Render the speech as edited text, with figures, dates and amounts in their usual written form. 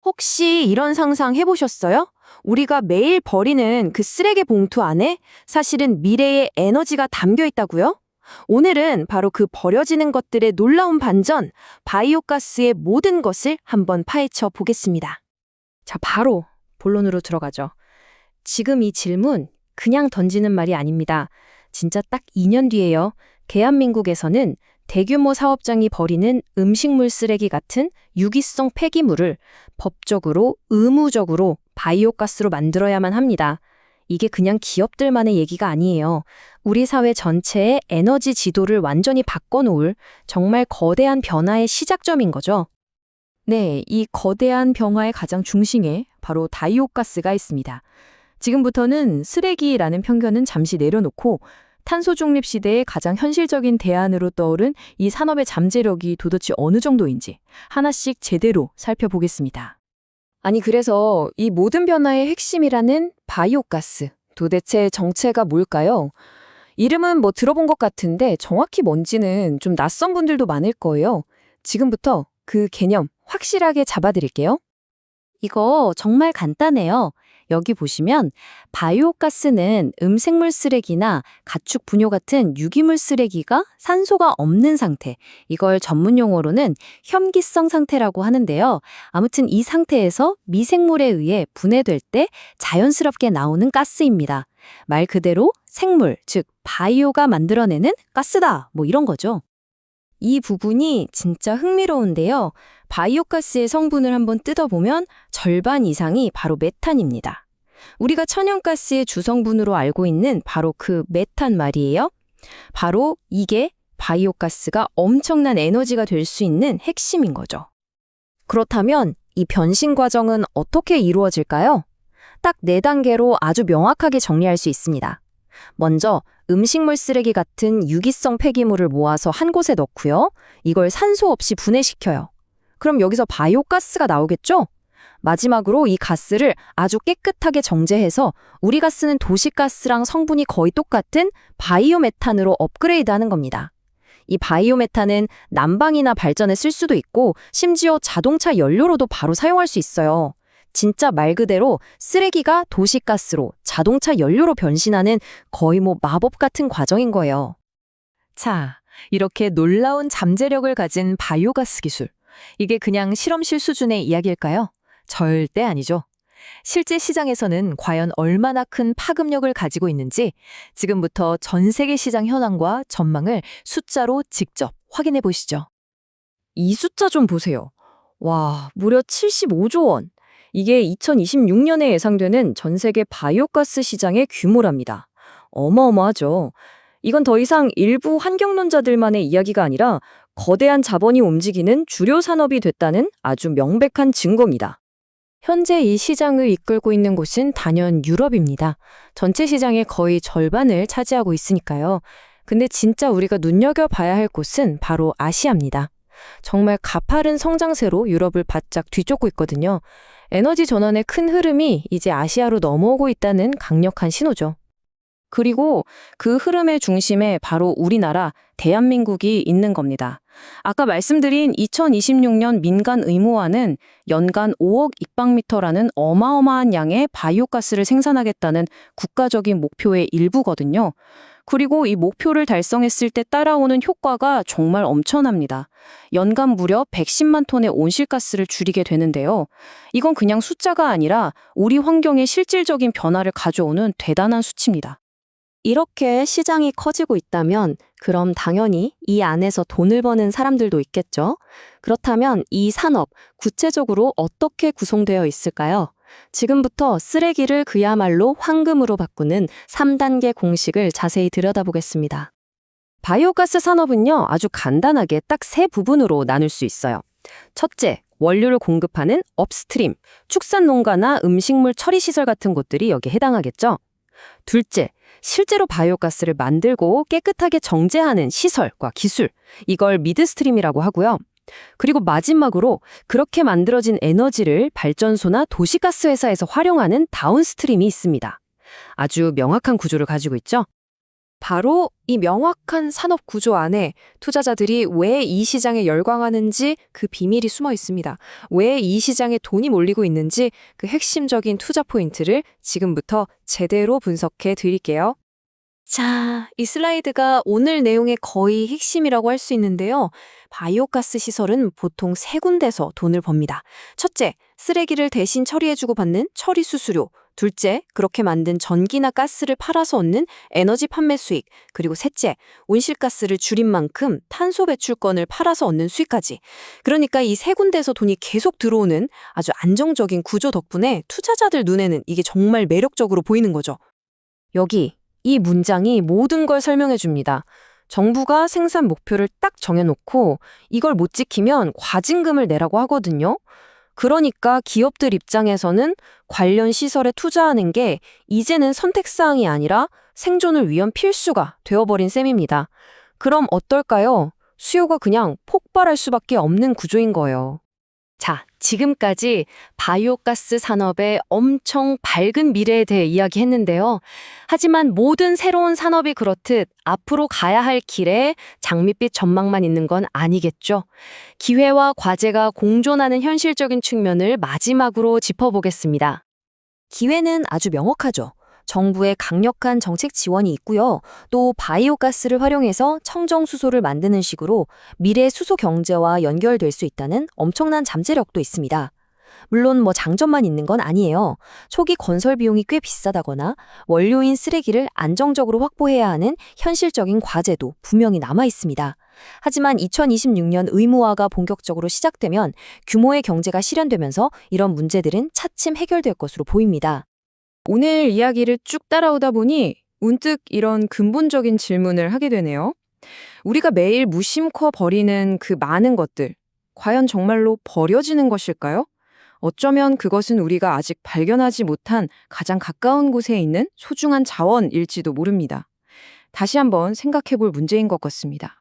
혹시 이런 상상 해보셨어요? 우리가 매일 버리는 그 쓰레기 봉투 안에 사실은 미래의 에너지가 담겨 있다고요? 오늘은 바로 그 버려지는 것들의 놀라운 반전, 바이오가스의 모든 것을 한번 파헤쳐 보겠습니다. 자, 바로 본론으로 들어가죠. 지금 이 질문 그냥 던지는 말이 아닙니다. 진짜 딱 2년 뒤에요. 대한민국에서는 대규모 사업장이 버리는 음식물 쓰레기 같은 유기성 폐기물을 법적으로 의무적으로 바이오가스로 만들어야만 합니다. 이게 그냥 기업들만의 얘기가 아니에요. 우리 사회 전체의 에너지 지도를 완전히 바꿔놓을 정말 거대한 변화의 시작점인 거죠. 네, 이 거대한 변화의 가장 중심에 바로 바이오가스가 있습니다. 지금부터는 쓰레기라는 편견은 잠시 내려놓고 탄소 중립 시대의 가장 현실적인 대안으로 떠오른 이 산업의 잠재력이 도대체 어느 정도인지 하나씩 제대로 살펴보겠습니다. 아니, 그래서 이 모든 변화의 핵심이라는 바이오가스, 도대체 정체가 뭘까요? 이름은 뭐 들어본 것 같은데 정확히 뭔지는 좀 낯선 분들도 많을 거예요. 지금부터 그 개념 확실하게 잡아드릴게요. 이거 정말 간단해요. 여기 보시면 바이오가스는 음식물 쓰레기나 가축 분뇨 같은 유기물 쓰레기가 산소가 없는 상태, 이걸 전문 용어로는 혐기성 상태라고 하는데요. 아무튼 이 상태에서 미생물에 의해 분해될 때 자연스럽게 나오는 가스입니다. 말 그대로 생물, 즉 바이오가 만들어내는 가스다, 뭐 이런 거죠. 이 부분이 진짜 흥미로운데요. 바이오가스의 성분을 한번 뜯어보면 절반 이상이 바로 메탄입니다. 우리가 천연가스의 주성분으로 알고 있는 바로 그 메탄 말이에요. 바로 이게 바이오가스가 엄청난 에너지가 될 수 있는 핵심인 거죠. 그렇다면 이 변신 과정은 어떻게 이루어질까요? 딱 4단계로 아주 명확하게 정리할 수 있습니다. 먼저 음식물 쓰레기 같은 유기성 폐기물을 모아서 한 곳에 넣고요. 이걸 산소 없이 분해시켜요. 그럼 여기서 바이오가스가 나오겠죠? 마지막으로 이 가스를 아주 깨끗하게 정제해서 우리가 쓰는 도시가스랑 성분이 거의 똑같은 바이오메탄으로 업그레이드하는 겁니다. 이 바이오메탄은 난방이나 발전에 쓸 수도 있고 심지어 자동차 연료로도 바로 사용할 수 있어요. 진짜 말 그대로 쓰레기가 도시가스로 자동차 연료로 변신하는 거의 뭐 마법 같은 과정인 거예요. 자, 이렇게 놀라운 잠재력을 가진 바이오가스 기술. 이게 그냥 실험실 수준의 이야기일까요? 절대 아니죠. 실제 시장에서는 과연 얼마나 큰 파급력을 가지고 있는지 지금부터 전 세계 시장 현황과 전망을 숫자로 직접 확인해 보시죠. 이 숫자 좀 보세요. 와, 무려 75조 원. 이게 2026년에 예상되는 전 세계 바이오가스 시장의 규모랍니다. 어마어마하죠. 이건 더 이상 일부 환경론자들만의 이야기가 아니라 거대한 자본이 움직이는 주요 산업이 됐다는 아주 명백한 증거입니다. 현재 이 시장을 이끌고 있는 곳은 단연 유럽입니다. 전체 시장의 거의 절반을 차지하고 있으니까요. 근데 진짜 우리가 눈여겨봐야 할 곳은 바로 아시아입니다. 정말 가파른 성장세로 유럽을 바짝 뒤쫓고 있거든요. 에너지 전환의 큰 흐름이 이제 아시아로 넘어오고 있다는 강력한 신호죠. 그리고 그 흐름의 중심에 바로 우리나라, 대한민국이 있는 겁니다. 아까 말씀드린 2026년 민간 의무화는 연간 5억 입방미터라는 어마어마한 양의 바이오가스를 생산하겠다는 국가적인 목표의 일부거든요. 그리고 이 목표를 달성했을 때 따라오는 효과가 정말 엄청납니다. 연간 무려 110만 톤의 온실가스를 줄이게 되는데요. 이건 그냥 숫자가 아니라 우리 환경에 실질적인 변화를 가져오는 대단한 수치입니다. 이렇게 시장이 커지고 있다면 그럼 당연히 이 안에서 돈을 버는 사람들도 있겠죠? 그렇다면 이 산업 구체적으로 어떻게 구성되어 있을까요? 지금부터 쓰레기를 그야말로 황금으로 바꾸는 3단계 공식을 자세히 들여다보겠습니다. 바이오가스 산업은요, 아주 간단하게 딱 3부분으로 나눌 수 있어요. 첫째, 원료를 공급하는 업스트림, 축산 농가나 음식물 처리 시설 같은 곳들이 여기에 해당하겠죠. 둘째, 실제로 바이오가스를 만들고 깨끗하게 정제하는 시설과 기술, 이걸 미드스트림이라고 하고요. 그리고 마지막으로 그렇게 만들어진 에너지를 발전소나 도시가스 회사에서 활용하는 다운스트림이 있습니다. 아주 명확한 구조를 가지고 있죠. 바로 이 명확한 산업 구조 안에 투자자들이 왜 이 시장에 열광하는지 그 비밀이 숨어 있습니다. 왜 이 시장에 돈이 몰리고 있는지 그 핵심적인 투자 포인트를 지금부터 제대로 분석해 드릴게요. 자, 이 슬라이드가 오늘 내용의 거의 핵심이라고 할 수 있는데요. 바이오가스 시설은 보통 세 군데서 돈을 법니다. 첫째, 쓰레기를 대신 처리해주고 받는 처리 수수료. 둘째, 그렇게 만든 전기나 가스를 팔아서 얻는 에너지 판매 수익. 그리고 셋째, 온실가스를 줄인 만큼 탄소 배출권을 팔아서 얻는 수익까지. 그러니까 이 세 군데에서 돈이 계속 들어오는 아주 안정적인 구조 덕분에 투자자들 눈에는 이게 정말 매력적으로 보이는 거죠. 여기 이 문장이 모든 걸 설명해 줍니다. 정부가 생산 목표를 딱 정해놓고 이걸 못 지키면 과징금을 내라고 하거든요. 그러니까 기업들 입장에서는 관련 시설에 투자하는 게 이제는 선택사항이 아니라 생존을 위한 필수가 되어버린 셈입니다. 그럼 어떨까요? 수요가 그냥 폭발할 수밖에 없는 구조인 거예요. 자, 지금까지 바이오가스 산업의 엄청 밝은 미래에 대해 이야기했는데요. 하지만 모든 새로운 산업이 그렇듯 앞으로 가야 할 길에 장밋빛 전망만 있는 건 아니겠죠. 기회와 과제가 공존하는 현실적인 측면을 마지막으로 짚어보겠습니다. 기회는 아주 명확하죠. 정부의 강력한 정책 지원이 있고요. 또 바이오가스를 활용해서 청정수소를 만드는 식으로 미래 수소 경제와 연결될 수 있다는 엄청난 잠재력도 있습니다. 물론 장점만 있는 건 아니에요. 초기 건설 비용이 꽤 비싸다거나 원료인 쓰레기를 안정적으로 확보해야 하는 현실적인 과제도 분명히 남아 있습니다. 하지만 2026년 의무화가 본격적으로 시작되면 규모의 경제가 실현되면서 이런 문제들은 차츰 해결될 것으로 보입니다. 오늘 이야기를 쭉 따라오다 보니 문득 이런 근본적인 질문을 하게 되네요. 우리가 매일 무심코 버리는 그 많은 것들, 과연 정말로 버려지는 것일까요? 어쩌면 그것은 우리가 아직 발견하지 못한 가장 가까운 곳에 있는 소중한 자원일지도 모릅니다. 다시 한번 생각해 볼 문제인 것 같습니다.